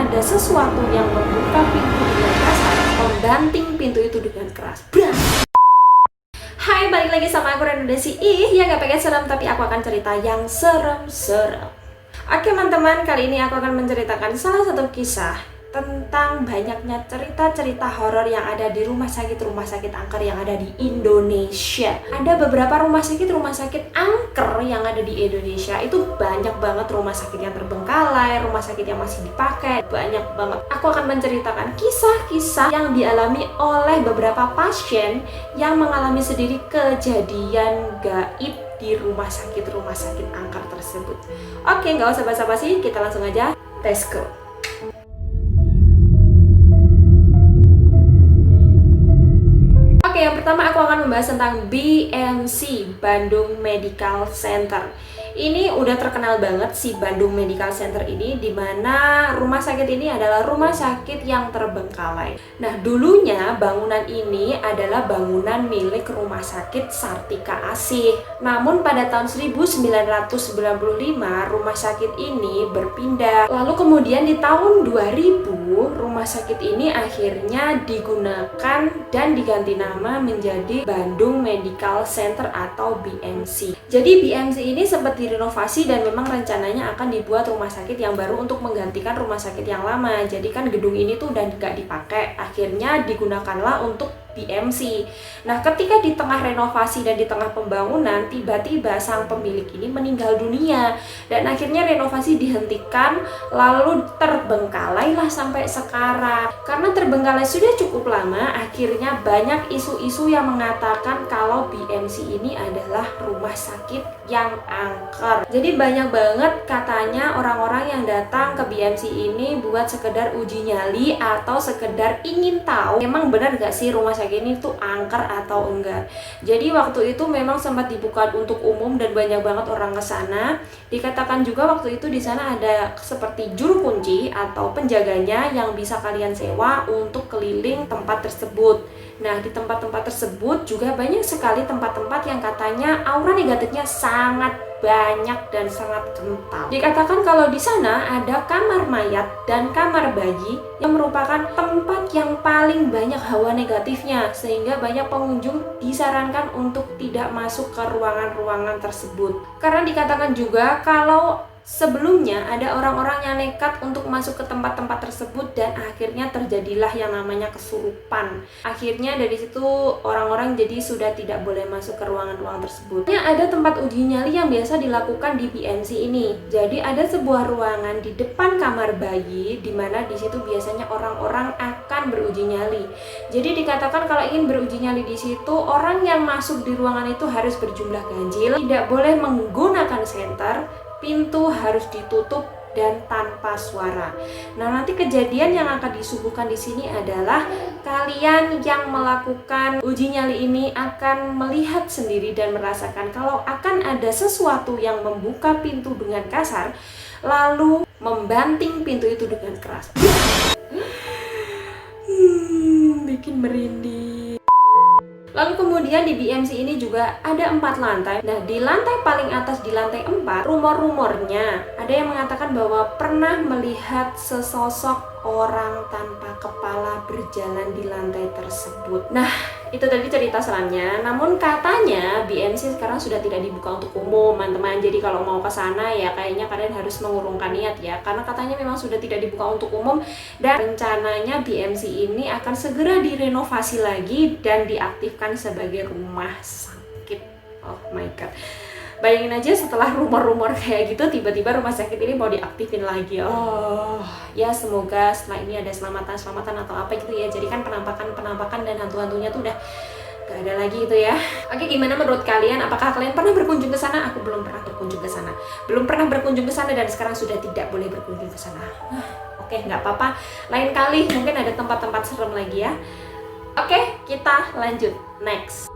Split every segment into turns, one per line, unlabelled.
ada sesuatu yang membuka pintu dengan kasar, membanting pintu itu dengan keras. Bram! Hai, balik lagi sama aku Renu Desi. Ya gak pengen serem, tapi aku akan cerita yang serem-serem. Oke teman-teman, kali ini aku akan menceritakan salah satu kisah tentang banyaknya cerita-cerita horor yang ada di rumah sakit angker yang ada di Indonesia. Ada beberapa rumah sakit angker yang ada di Indonesia. Itu banyak banget rumah sakit yang terbengkalai, rumah sakit yang masih dipakai, banyak banget. Aku akan menceritakan kisah-kisah yang dialami oleh beberapa pasien yang mengalami sendiri kejadian gaib di rumah sakit angker tersebut. Oke, nggak usah basa-basi, kita langsung aja let's go. Oke, yang pertama aku akan membahas tentang BMC, Bandung Medical Center. Ini udah terkenal banget si Bandung Medical Center ini, dimana rumah sakit ini adalah rumah sakit yang terbengkalai. Nah, dulunya bangunan ini adalah bangunan milik Rumah Sakit Sartika Asih. Namun pada tahun 1995 rumah sakit ini berpindah. Lalu kemudian di tahun 2000 rumah sakit ini akhirnya digunakan dan diganti nama menjadi Bandung Medical Center atau BMC. Jadi BMC ini sempat direnovasi dan memang rencananya akan dibuat rumah sakit yang baru untuk menggantikan rumah sakit yang lama. Jadi kan gedung ini tuh udah nggak dipakai, akhirnya digunakanlah untuk BMC. Nah, ketika di tengah renovasi dan di tengah pembangunan, tiba-tiba sang pemilik ini meninggal dunia dan akhirnya renovasi dihentikan, lalu terbengkalailah sampai sekarang. Karena terbengkalai sudah cukup lama, akhirnya banyak isu-isu yang mengatakan kalau BMC ini adalah rumah sakit yang angker. Jadi banyak banget katanya orang-orang yang datang ke BMC ini buat sekedar uji nyali atau sekedar ingin tahu memang benar gak sih rumah sakit ini tuh angker atau enggak. Jadi waktu itu memang sempat dibuka untuk umum dan banyak banget orang ke sana. Dikatakan juga waktu itu di sana ada seperti juru kunci atau penjaganya yang bisa kalian sewa untuk keliling tempat tersebut. Nah, di tempat-tempat tersebut juga banyak sekali tempat-tempat yang katanya aura negatifnya sangat banyak dan sangat kental. Dikatakan kalau di sana ada kamar mayat dan kamar bayi yang merupakan tempat yang paling banyak hawa negatifnya, sehingga banyak pengunjung disarankan untuk tidak masuk ke ruangan-ruangan tersebut. Karena dikatakan juga kalau sebelumnya ada orang-orang yang nekat untuk masuk ke tempat-tempat tersebut dan akhirnya terjadilah yang namanya kesurupan. Akhirnya dari situ orang-orang jadi sudah tidak boleh masuk ke ruangan-ruangan tersebut. Ada tempat uji nyali yang biasa dilakukan di BMC ini. Jadi ada sebuah ruangan di depan kamar bayi di mana di situ biasanya orang-orang akan beruji nyali. Jadi dikatakan kalau ingin beruji nyali di situ, orang yang masuk di ruangan itu harus berjumlah ganjil, tidak boleh menggunakan senter, pintu harus ditutup dan tanpa suara. Nah, nanti kejadian yang akan disuguhkan di sini adalah kalian yang melakukan uji nyali ini akan melihat sendiri dan merasakan kalau akan ada sesuatu yang membuka pintu dengan kasar lalu membanting pintu itu dengan keras. Bikin merinding. Lalu kemudian di BMC ini juga ada 4 lantai. Nah, di lantai paling atas, di lantai 4, rumor-rumornya ada yang mengatakan bahwa pernah melihat sesosok orang tanpa kepala berjalan di lantai tersebut. Nah, itu tadi cerita selamnya. Namun katanya BMC sekarang sudah tidak dibuka untuk umum, teman-teman. Jadi kalau mau ke sana ya kayaknya kalian harus mengurungkan niat ya. Karena katanya memang sudah tidak dibuka untuk umum dan rencananya BMC ini akan segera direnovasi lagi dan diaktifkan sebagai rumah sakit. Oh my god. Bayangin aja setelah rumor-rumor kayak gitu tiba-tiba rumah sakit ini mau diaktifin lagi. Oh, ya semoga setelah ini ada selamatan atau apa gitu ya. Jadi kan penampakan dan hantu-hantunya tuh udah gak ada lagi gitu ya. Oke, gimana menurut kalian? Apakah kalian pernah berkunjung ke sana? Aku belum pernah berkunjung ke sana. Belum pernah berkunjung ke sana dan sekarang sudah tidak boleh berkunjung ke sana. Oke, nggak apa-apa. Lain kali mungkin ada tempat-tempat serem lagi ya. Oke, kita lanjut. Next.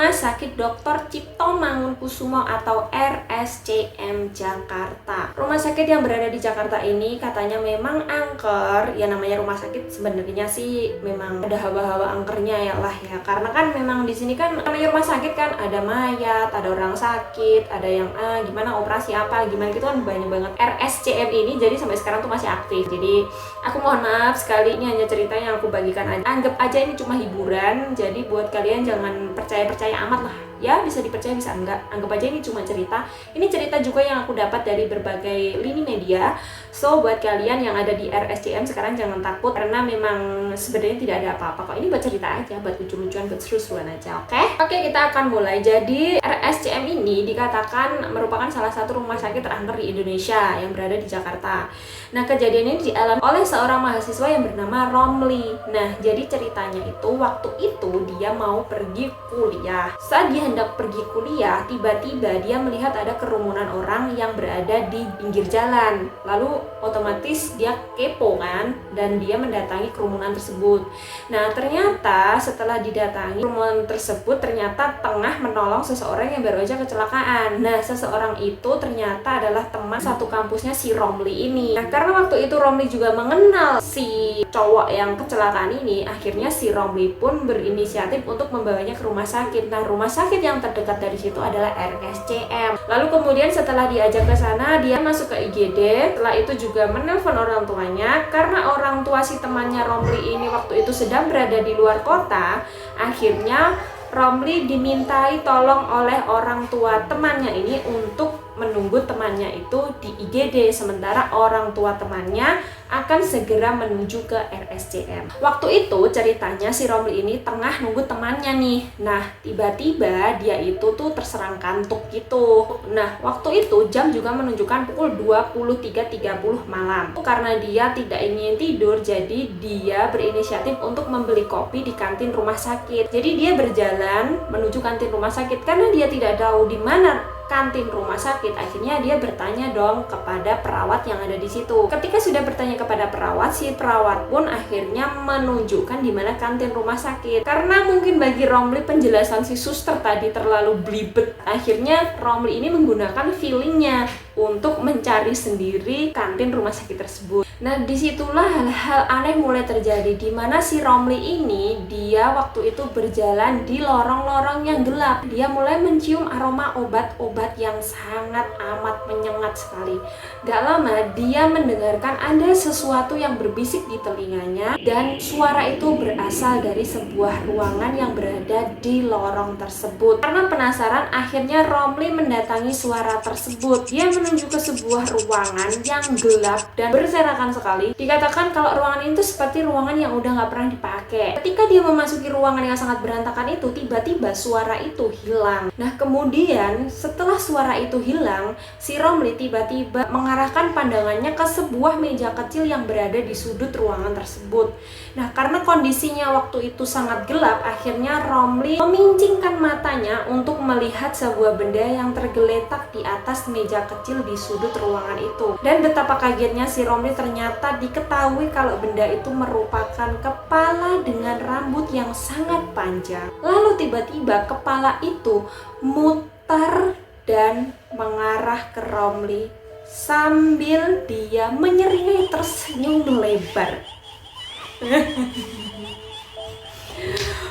Rumah Sakit Dr. Cipto Mangunkusumo atau RSCM Jakarta. Rumah sakit yang berada di Jakarta ini katanya memang angker. Ya namanya rumah sakit sebenarnya sih memang ada hawa-hawa angkernya ya lah ya. Karena kan memang di sini kan namanya rumah sakit kan ada mayat, ada orang sakit, ada yang gimana operasi apa gimana gitu kan banyak banget. RSCM ini jadi sampai sekarang tuh masih aktif. Jadi aku mohon maaf sekali, ini hanya cerita yang aku bagikan aja. Anggap aja ini cuma hiburan. Jadi buat kalian jangan percaya amat lah ya, bisa dipercaya bisa enggak, anggap aja ini cuma cerita. Ini cerita juga yang aku dapat dari berbagai lini media. So buat kalian yang ada di RSCM sekarang jangan takut, karena memang sebenarnya tidak ada apa-apa kok. Ini buat cerita aja, buat lucu-lucuan, buat seru-seruan aja. Oke, kita akan mulai. Jadi RSCM ini dikatakan merupakan salah satu rumah sakit terangker di Indonesia yang berada di Jakarta. Nah, kejadian ini dialami oleh seorang mahasiswa yang bernama Romli. Nah, jadi ceritanya itu waktu itu dia mau pergi kuliah. Saat dia hendak pergi kuliah, tiba-tiba dia melihat ada kerumunan orang yang berada di pinggir jalan. Lalu otomatis dia kepo kan, dan dia mendatangi kerumunan tersebut. Nah, ternyata setelah didatangi kerumunan tersebut ternyata tengah menolong seseorang yang baru aja kecelakaan. Nah, seseorang itu ternyata adalah teman satu kampusnya si Romli ini. Nah, karena waktu itu Romli juga mengenal si cowok yang kecelakaan ini, akhirnya si Romli pun berinisiatif untuk membawanya ke rumah sakit. Nah, rumah sakit yang terdekat dari situ adalah RSCM. Lalu kemudian setelah diajak ke sana, dia masuk ke IGD. Setelah itu juga menelpon orang tuanya, karena orang tua si temannya Romli ini waktu itu sedang berada di luar kota. Akhirnya Romli dimintai tolong oleh orang tua temannya ini untuk menunggu temannya itu di IGD, sementara orang tua temannya akan segera menuju ke RSCM. Waktu itu ceritanya si Romli ini tengah nunggu temannya nih. Nah, tiba-tiba dia itu tuh terserang kantuk gitu. Nah, waktu itu jam juga menunjukkan pukul 23.30 malam. Karena dia tidak ingin tidur, jadi dia berinisiatif untuk membeli kopi di kantin rumah sakit. Jadi dia berjalan menuju kantin rumah sakit karena dia tidak tahu di mana kantin rumah sakit. Akhirnya dia bertanya dong kepada perawat yang ada di situ. Ketika sudah bertanya kepada perawat, si perawat pun akhirnya menunjukkan di mana kantin rumah sakit. Karena mungkin bagi Romli penjelasan si suster tadi terlalu belibet, akhirnya Romli ini menggunakan feelingnya untuk mencari sendiri kantin rumah sakit tersebut. Nah, disitulah hal-hal aneh mulai terjadi, di mana si Romli ini dia waktu itu berjalan di lorong-lorong yang gelap. Dia mulai mencium aroma obat-obat yang sangat amat menyengat sekali. Gak lama dia mendengarkan ada sesuatu yang berbisik di telinganya, dan suara itu berasal dari sebuah ruangan yang berada di lorong tersebut. Karena penasaran, akhirnya Romli mendatangi suara tersebut. Dia menuju ke sebuah ruangan yang gelap dan berserakan sekali. Dikatakan kalau ruangan itu seperti ruangan yang udah gak pernah dipakai. Ketika dia memasuki ruangan yang sangat berantakan itu, tiba-tiba suara itu hilang. Nah, kemudian setelah suara itu hilang, si Romli tiba-tiba mengarahkan pandangannya ke sebuah meja kecil yang berada di sudut ruangan tersebut. Nah, karena kondisinya waktu itu sangat gelap, akhirnya Romli memincingkan matanya untuk melihat sebuah benda yang tergeletak di atas meja kecil di sudut ruangan itu. Dan betapa kagetnya si Romli, ternyata diketahui kalau benda itu merupakan kepala dengan rambut yang sangat panjang. Lalu tiba-tiba kepala itu mutar dan mengarah ke Romli sambil dia menyeringai tersenyum lebar.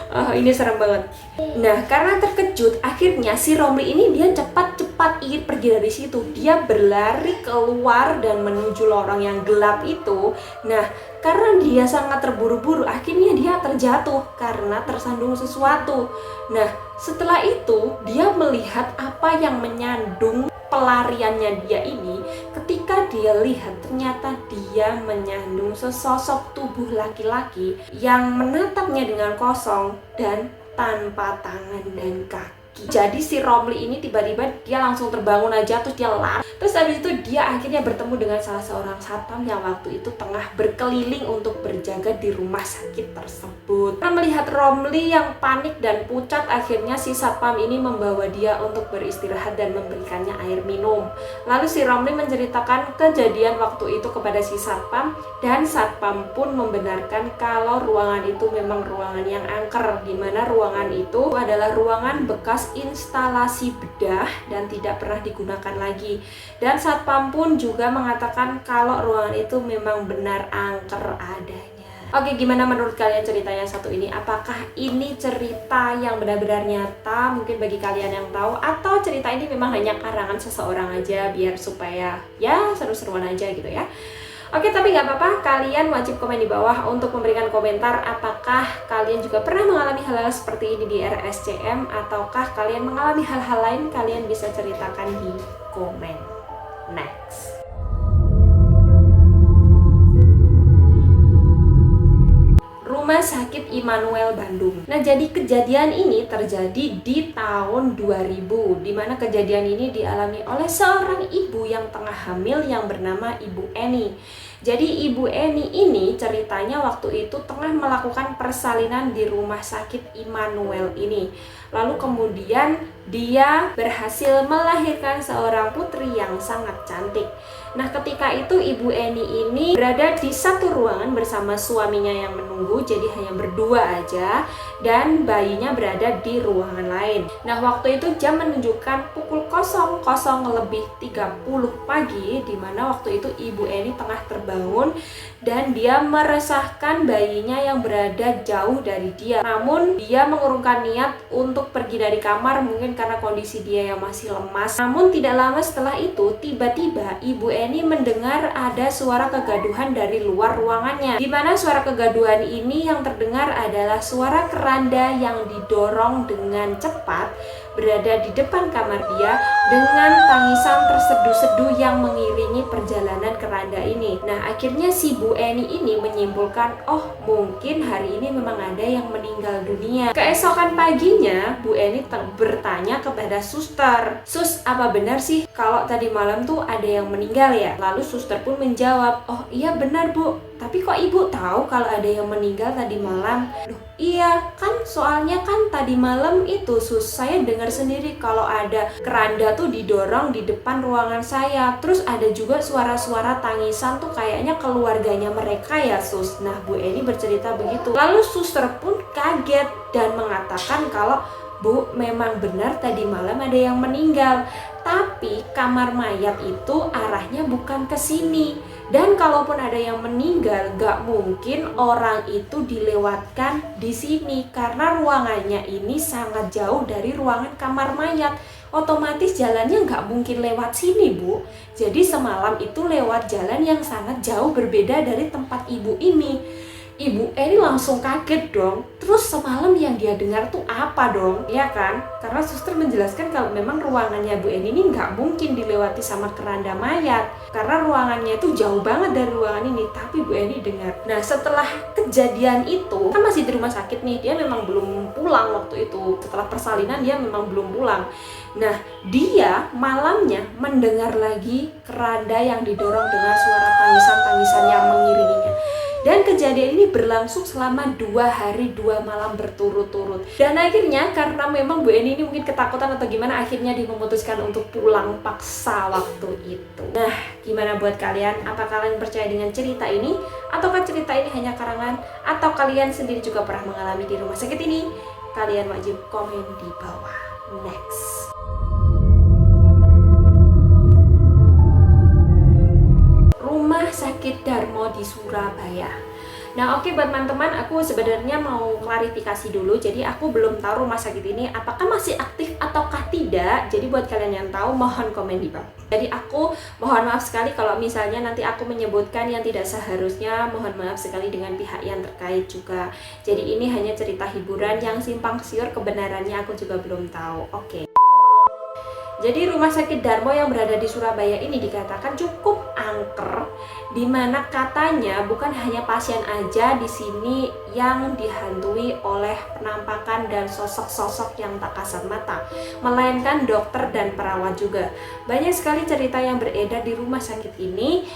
Oh, ini serem banget. Nah, karena terkejut, akhirnya si Romli ini dia cepat-cepat ingin pergi dari situ. Dia berlari keluar dan menuju lorong yang gelap itu. Nah, karena dia sangat terburu-buru, akhirnya dia terjatuh karena tersandung sesuatu. Nah, setelah itu dia melihat apa yang menyandung pelariannya dia ini. Ketika dia lihat, ternyata dia menyandung sesosok tubuh laki-laki yang menatapnya dengan kosong dan tanpa tangan dan kaki. pagi. Jadi si Romli ini tiba-tiba dia langsung terbangun aja, terus dia lari. Terus habis itu dia akhirnya bertemu dengan salah seorang satpam yang waktu itu tengah berkeliling untuk berjaga di rumah sakit tersebut. Karena melihat Romli yang panik dan pucat, akhirnya si satpam ini membawa dia untuk beristirahat dan memberikannya air minum. Lalu si Romli menceritakan kejadian waktu itu kepada si satpam, dan satpam pun membenarkan kalau ruangan itu memang ruangan yang angker, di mana ruangan itu adalah ruangan bekas instalasi bedah dan tidak pernah digunakan lagi. Dan satpam pun juga mengatakan kalau ruangan itu memang benar angker adanya. Oke, gimana menurut kalian cerita yang satu ini? Apakah ini cerita yang benar-benar nyata mungkin bagi kalian yang tahu, atau cerita ini memang hanya karangan seseorang aja biar supaya ya seru-seruan aja gitu ya? Oke, tapi nggak apa-apa, kalian wajib komen di bawah untuk memberikan komentar apakah kalian juga pernah mengalami hal-hal seperti ini di RSCM, ataukah kalian mengalami hal-hal lain, kalian bisa ceritakan di komen. Next. Rumah Sakit Immanuel Bandung. Nah, jadi kejadian ini terjadi di tahun 2000, di mana kejadian ini dialami oleh seorang ibu yang tengah hamil yang bernama Ibu Eni. Jadi Ibu Eni ini ceritanya waktu itu tengah melakukan persalinan di Rumah Sakit Immanuel ini. Lalu kemudian dia berhasil melahirkan seorang putri yang sangat cantik. Nah, ketika itu Ibu Eni ini berada di satu ruangan bersama suaminya yang menunggu, jadi hanya berdua aja, dan bayinya berada di ruangan lain. Nah, waktu itu jam menunjukkan pukul 00.30 pagi, di mana waktu itu Ibu Eni tengah terbangun dan dia meresahkan bayinya yang berada jauh dari dia. Namun dia mengurungkan niat untuk pergi dari kamar, mungkin karena kondisi dia yang masih lemas. Namun tidak lama setelah itu, tiba-tiba Ibu Eni mendengar ada suara kegaduhan dari luar ruangannya. Di mana suara kegaduhan ini yang terdengar adalah suara keranda yang didorong dengan cepat berada di depan kamar dia dengan tangisan terseduh-seduh yang mengiringi perjalanan keranda ini. Nah, akhirnya si Bu Eni ini menyimpulkan, oh mungkin hari ini memang ada yang meninggal dunia. Keesokan paginya, Bu Eni bertanya kepada suster, "Sus, apa benar sih kalau tadi malam tuh ada yang meninggal ya?" Lalu suster pun menjawab, "Oh iya benar Bu, tapi kok ibu tahu kalau ada yang meninggal tadi malam?" "Loh iya kan, soalnya kan tadi malam itu Sus, saya dengar sendiri kalau ada keranda tuh didorong di depan ruangan saya. Terus ada juga suara-suara tangisan tuh kayaknya keluarganya mereka ya Sus." Nah, Bu Eni bercerita begitu. Lalu suster pun kaget dan mengatakan kalau, "Bu, memang benar tadi malam ada yang meninggal. Tapi kamar mayat itu arahnya bukan ke sini. Dan kalaupun ada yang meninggal, gak mungkin orang itu dilewatkan di sini. Karena ruangannya ini sangat jauh dari ruangan kamar mayat. Otomatis jalannya gak mungkin lewat sini, Bu. Jadi semalam itu lewat jalan yang sangat jauh berbeda dari tempat ibu ini." Ibu Eni langsung kaget dong. Terus semalam yang dia dengar tuh apa dong? Ya kan? Karena suster menjelaskan kalau memang ruangannya Bu Eni ini nggak mungkin dilewati sama keranda mayat. Karena ruangannya itu jauh banget dari ruangan ini. Tapi Bu Eni dengar. Nah, setelah kejadian itu, kan masih di rumah sakit nih. Dia memang belum pulang waktu itu. Setelah persalinan dia memang belum pulang. Nah, dia malamnya mendengar lagi keranda yang didorong dengan suara tangisan-tangisan yang mengiringinya. Dan kejadian ini berlangsung selama 2 hari 2 malam berturut-turut. Dan akhirnya karena memang Bu Eni ini mungkin ketakutan atau gimana, akhirnya dia memutuskan untuk pulang paksa waktu itu. Nah, gimana buat kalian? Apa kalian percaya dengan cerita ini? Ataukah cerita ini hanya karangan? Atau kalian sendiri juga pernah mengalami di rumah sakit ini? Kalian wajib komen di bawah. Next. Rumah Sakit Darmo di Surabaya. Nah, oke buat teman-teman, aku sebenarnya mau klarifikasi dulu. Jadi aku belum tahu rumah sakit ini apakah masih aktif ataukah tidak. Jadi buat kalian yang tahu, mohon komen di bawah. Jadi aku mohon maaf sekali kalau misalnya nanti aku menyebutkan yang tidak seharusnya. Mohon maaf sekali dengan pihak yang terkait juga. Jadi ini hanya cerita hiburan yang simpang siur, kebenarannya aku juga belum tahu. Oke. Jadi rumah sakit Darmo yang berada di Surabaya ini dikatakan cukup angker, di mana katanya bukan hanya pasien aja di sini yang dihantui oleh penampakan dan sosok-sosok yang tak kasat mata, melainkan dokter dan perawat juga. Banyak sekali cerita yang beredar di rumah sakit ini.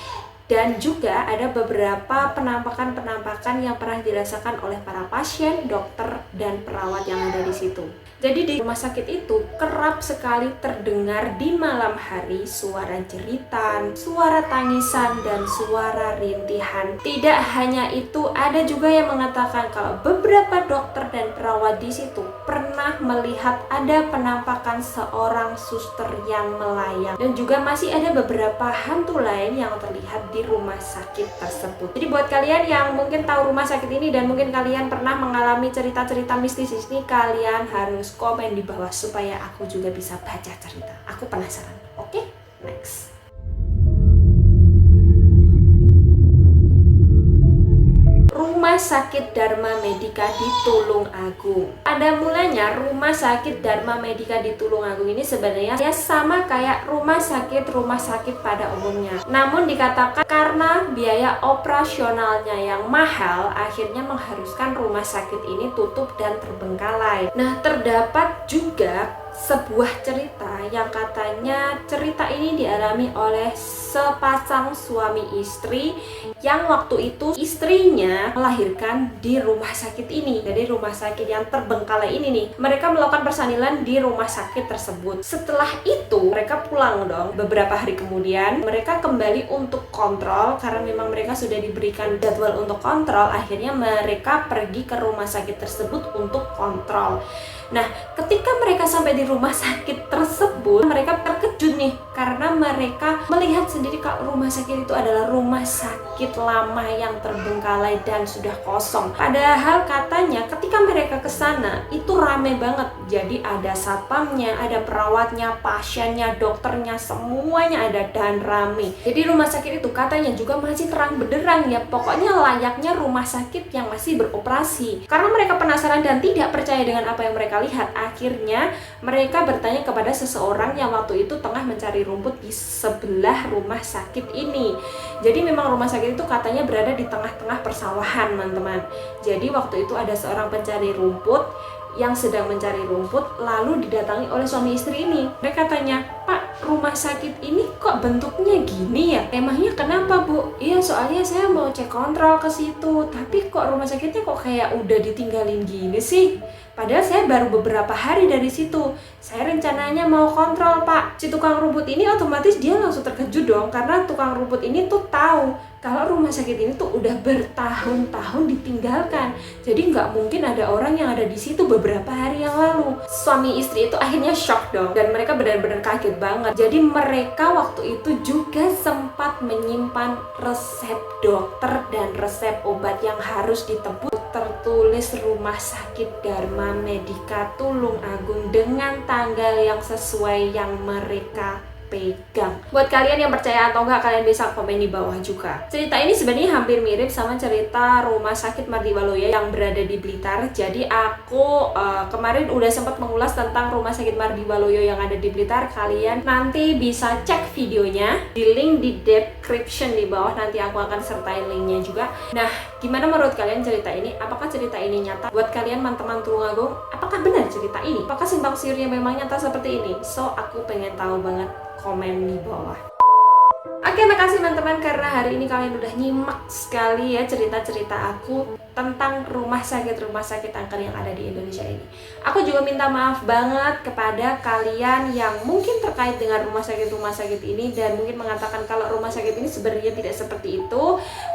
Dan juga ada beberapa penampakan-penampakan yang pernah dirasakan oleh para pasien, dokter, dan perawat yang ada di situ. Jadi di rumah sakit itu kerap sekali terdengar di malam hari suara jeritan, suara tangisan, dan suara rintihan. Tidak hanya itu, ada juga yang mengatakan kalau beberapa dokter dan perawat di situ pernah melihat ada penampakan seorang suster yang melayang. Dan juga masih ada beberapa hantu lain yang terlihat di rumah sakit tersebut. Jadi buat kalian yang mungkin tahu rumah sakit ini dan mungkin kalian pernah mengalami cerita-cerita mistis ini, kalian harus komen di bawah supaya aku juga bisa baca cerita. Aku penasaran. Oke, next. Rumah Sakit Dharma Medika di Tulung Agung. Pada mulanya Rumah Sakit Dharma Medika di Tulung Agung ini sebenarnya sama kayak rumah sakit pada umumnya. Namun dikatakan karena biaya operasionalnya yang mahal, akhirnya mengharuskan rumah sakit ini tutup dan terbengkalai. Nah, terdapat juga sebuah cerita yang katanya cerita ini dialami oleh sepasang suami istri yang waktu itu istrinya melahirkan di rumah sakit ini. Jadi rumah sakit yang terbengkalai ini nih, mereka melakukan persalinan di rumah sakit tersebut. Setelah itu mereka pulang dong. Beberapa hari kemudian mereka kembali untuk kontrol karena memang mereka sudah diberikan jadwal untuk kontrol. Akhirnya mereka pergi ke rumah sakit tersebut untuk kontrol. Nah, ketika mereka sampai di rumah sakit tersebut, mereka terkejut nih karena mereka melihat sendiri kalau rumah sakit itu adalah rumah sakit lama yang terbengkalai dan sudah kosong. Padahal katanya ketika mereka ke sana itu rame banget. Jadi ada satpamnya, ada perawatnya, pasiennya, dokternya, semuanya ada dan rame. Jadi rumah sakit itu katanya juga masih terang benderang ya. Pokoknya layaknya rumah sakit yang masih beroperasi. Karena mereka penasaran dan tidak percaya dengan apa yang mereka lihat, akhirnya mereka bertanya kepada seseorang yang waktu itu tengah mencari rumput di sebelah rumah sakit ini. Jadi memang rumah sakit itu katanya berada di tengah-tengah persawahan, teman-teman. Jadi waktu itu ada seorang pencari rumput yang sedang mencari rumput lalu didatangi oleh suami istri ini. Mereka tanya, "Pak, rumah sakit ini kok bentuknya gini ya? Emangnya kenapa, Bu?" "Iya, soalnya saya mau cek kontrol ke situ, tapi kok rumah sakitnya kok kayak udah ditinggalin gini sih? Padahal saya baru beberapa hari dari situ. Saya rencananya mau kontrol, Pak." Si tukang rumput ini otomatis dia langsung terkejut dong, karena tukang rumput ini tuh tahu kalau rumah sakit ini tuh udah bertahun-tahun ditinggalkan. Jadi nggak mungkin ada orang yang ada di situ beberapa hari yang lalu. Suami istri itu akhirnya shock dong, dan mereka benar-benar kaget banget. Jadi mereka waktu itu juga sempat menyimpan resep dokter dan resep obat yang harus ditebus. Tertulis Rumah Sakit Dharma Medika Tulung Agung dengan tanggal yang sesuai yang mereka pegang. Buat kalian yang percaya atau enggak, kalian bisa komen di bawah juga. Cerita ini sebenarnya hampir mirip sama cerita Rumah Sakit Mardi Waluyo yang berada di Blitar. Jadi aku kemarin udah sempat mengulas tentang Rumah Sakit Mardi Waluyo yang ada di Blitar. Kalian nanti bisa cek videonya di link di description di bawah. Nanti aku akan sertai linknya juga. Nah, gimana menurut kalian cerita ini? Apakah cerita ini nyata? Buat kalian teman-teman Tulung Agung, apakah benar cerita ini? Apakah simpang siurnya memang nyata seperti ini? So, aku pengen tahu banget. Komen di bawah. Oke, makasih teman-teman karena hari ini kalian udah nyimak sekali ya cerita-cerita aku tentang rumah sakit angker yang ada di Indonesia ini. Aku juga minta maaf banget kepada kalian yang mungkin terkait dengan rumah sakit ini dan mungkin mengatakan kalau rumah sakit ini sebenarnya tidak seperti itu.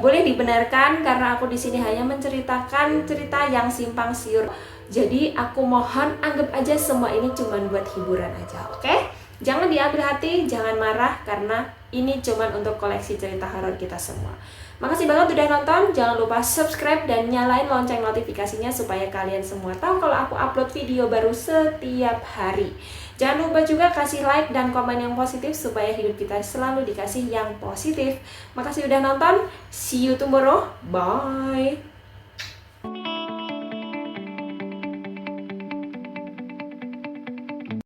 Boleh dibenarkan karena aku di sini hanya menceritakan cerita yang simpang siur. Jadi aku mohon anggap aja semua ini cuma buat hiburan aja, oke? Jangan diambil hati, jangan marah, karena ini cuma untuk koleksi cerita horor kita semua. Makasih banget udah nonton, jangan lupa subscribe dan nyalain lonceng notifikasinya supaya kalian semua tahu kalau aku upload video baru setiap hari. Jangan lupa juga kasih like dan komen yang positif supaya hidup kita selalu dikasih yang positif. Makasih udah nonton, see you tomorrow, bye!